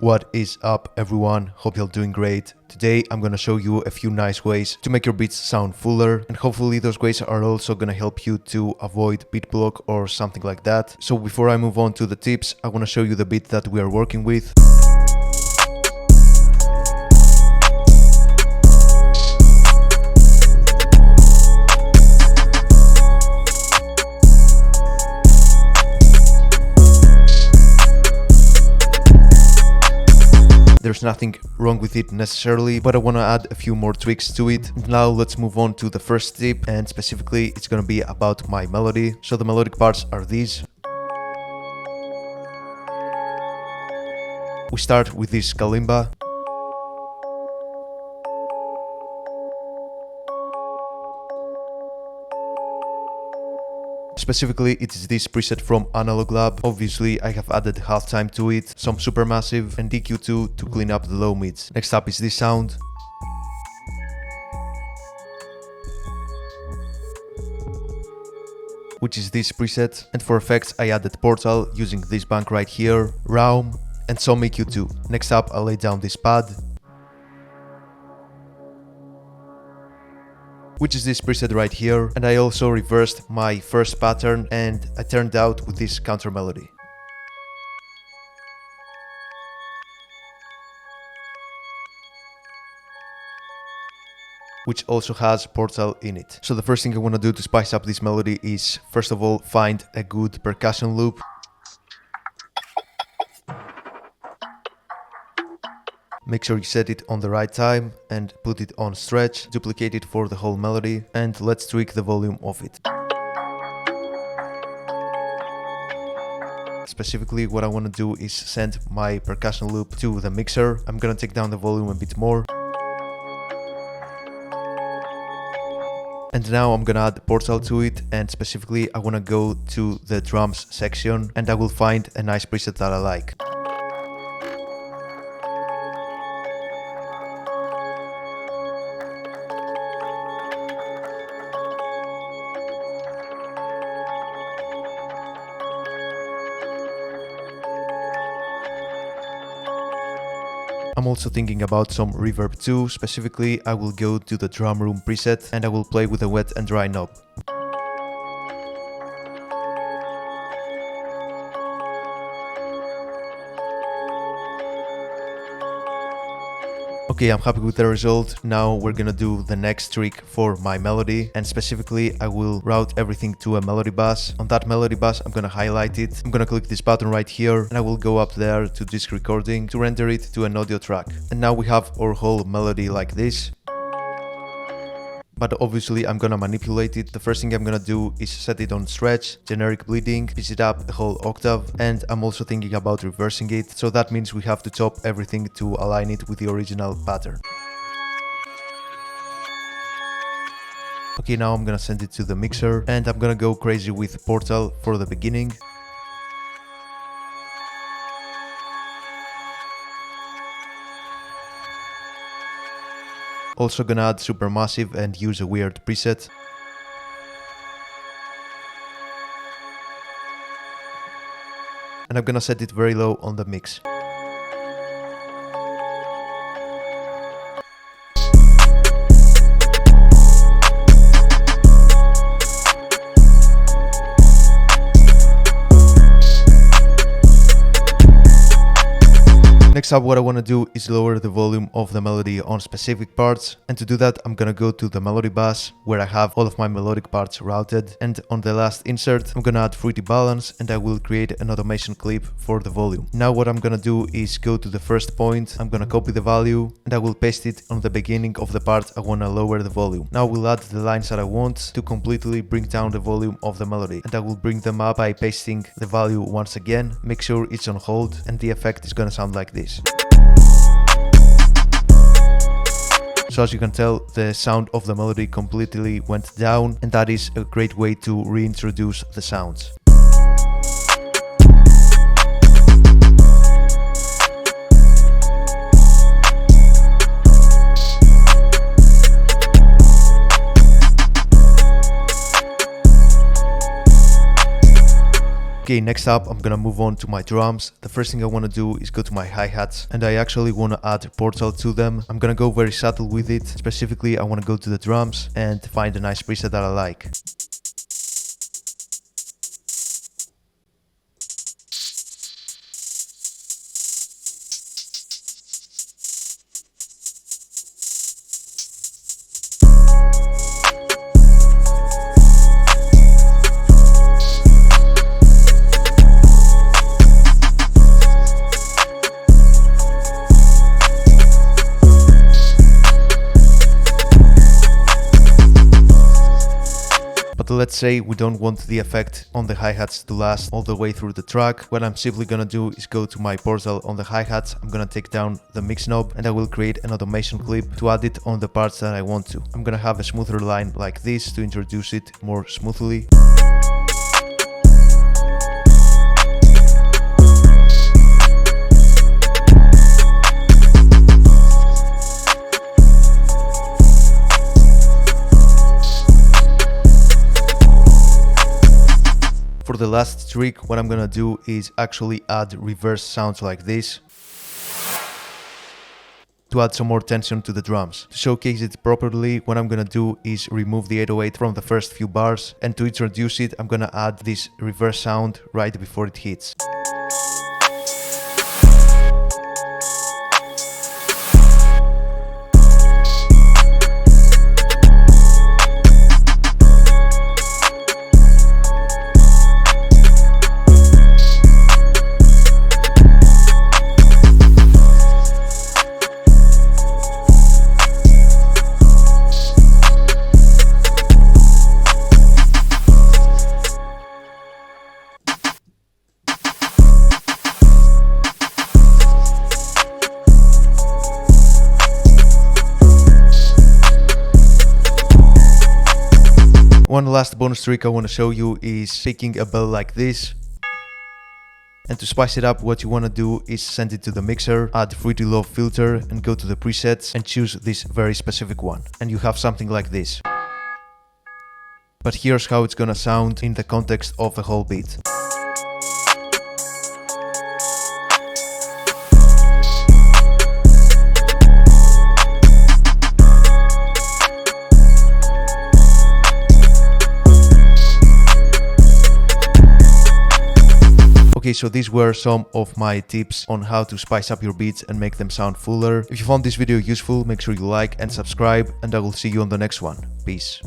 What is up everyone, hope you're doing great. Today I'm gonna show you a few nice ways to make your beats sound fuller, and hopefully those ways are also gonna help you to avoid beat block or something like that. So before I move on to the tips, I wanna show you the beat that we are working with. There's nothing wrong with it necessarily, but I want to add a few more tweaks to it. Now let's move on to the first tip, and specifically it's going to be about my melody. So the melodic parts are these. We start with this kalimba. Specifically, it is this preset from Analog Lab. Obviously, I have added halftime to it, some supermassive and EQ2 to clean up the low mids. Next up is this sound. Which is this preset. And for effects, I added Portal using this bank right here, Realm, and some EQ2. Next up, I laid down this pad, which is this preset right here, and I also reversed my first pattern and I turned out with this counter melody, which also has Portal in it. So the first thing I want to do to spice up this melody is first of all find a good percussion loop. Make sure you set it on the right time and put it on stretch, duplicate it for the whole melody, and let's tweak the volume of it. Specifically, what I want to do is send my percussion loop to the mixer. I'm gonna take down the volume a bit more. And now I'm gonna add Portal to it, and specifically I wanna go to the drums section and I will find a nice preset that I like. I'm also thinking about some reverb too. Specifically, I will go to the drum room preset and I will play with the wet and dry knob. Okay, I'm happy with the result. Now we're gonna do the next trick for my melody, and specifically I will route everything to a melody bus. On that melody bus I'm gonna highlight it. I'm gonna click this button right here and I will go up there to disk recording to render it to an audio track. And now we have our whole melody like this. But obviously I'm gonna manipulate it. The first thing I'm gonna do is set it on stretch, generic bleeding, pitch it up a whole octave, and I'm also thinking about reversing it, so that means we have to chop everything to align it with the original pattern. Okay, now I'm gonna send it to the mixer and I'm gonna go crazy with Portal for the beginning. Also gonna add supermassive and use a weird preset. And I'm gonna set it very low on the mix. Next up, what I want to do is lower the volume of the melody on specific parts, and to do that I'm gonna go to the melody bus where I have all of my melodic parts routed, and on the last insert I'm gonna add fruity balance and I will create an automation clip for the volume. Now what I'm gonna do is go to the first point, I'm gonna copy the value and I will paste it on the beginning of the part I wanna lower the volume. Now we'll add the lines that I want to completely bring down the volume of the melody, and I will bring them up by pasting the value once again. Make sure it's on hold and the effect is gonna sound like this. So as you can tell, the sound of the melody completely went down, and that is a great way to reintroduce the sounds. Okay, next up I'm gonna move on to my drums. The first thing I want to do is go to my hi-hats, and I actually want to add Portal to them. I'm gonna go very subtle with it. Specifically, I want to go to the drums and find a nice preset that I like. But let's say we don't want the effect on the hi-hats to last all the way through the track. What I'm simply gonna do is go to my Portal on the hi-hats. I'm gonna take down the mix knob and I will create an automation clip to add it on the parts that I want to. I'm gonna have a smoother line like this to introduce it more smoothly. For the last trick, what I'm gonna do is actually add reverse sounds like this to add some more tension to the drums. To showcase it properly, what I'm gonna do is remove the 808 from the first few bars, and to introduce it, I'm gonna add this reverse sound right before it hits. One last bonus trick I want to show you is picking a bell like this. And to spice it up, what you want to do is send it to the mixer, add Fruity Low filter and go to the presets and choose this very specific one. And you have something like this. But here's how it's gonna sound in the context of a whole beat. Okay, so these were some of my tips on how to spice up your beats and make them sound fuller. If you found this video useful, make sure you like and subscribe, and I will see you on the next one. Peace.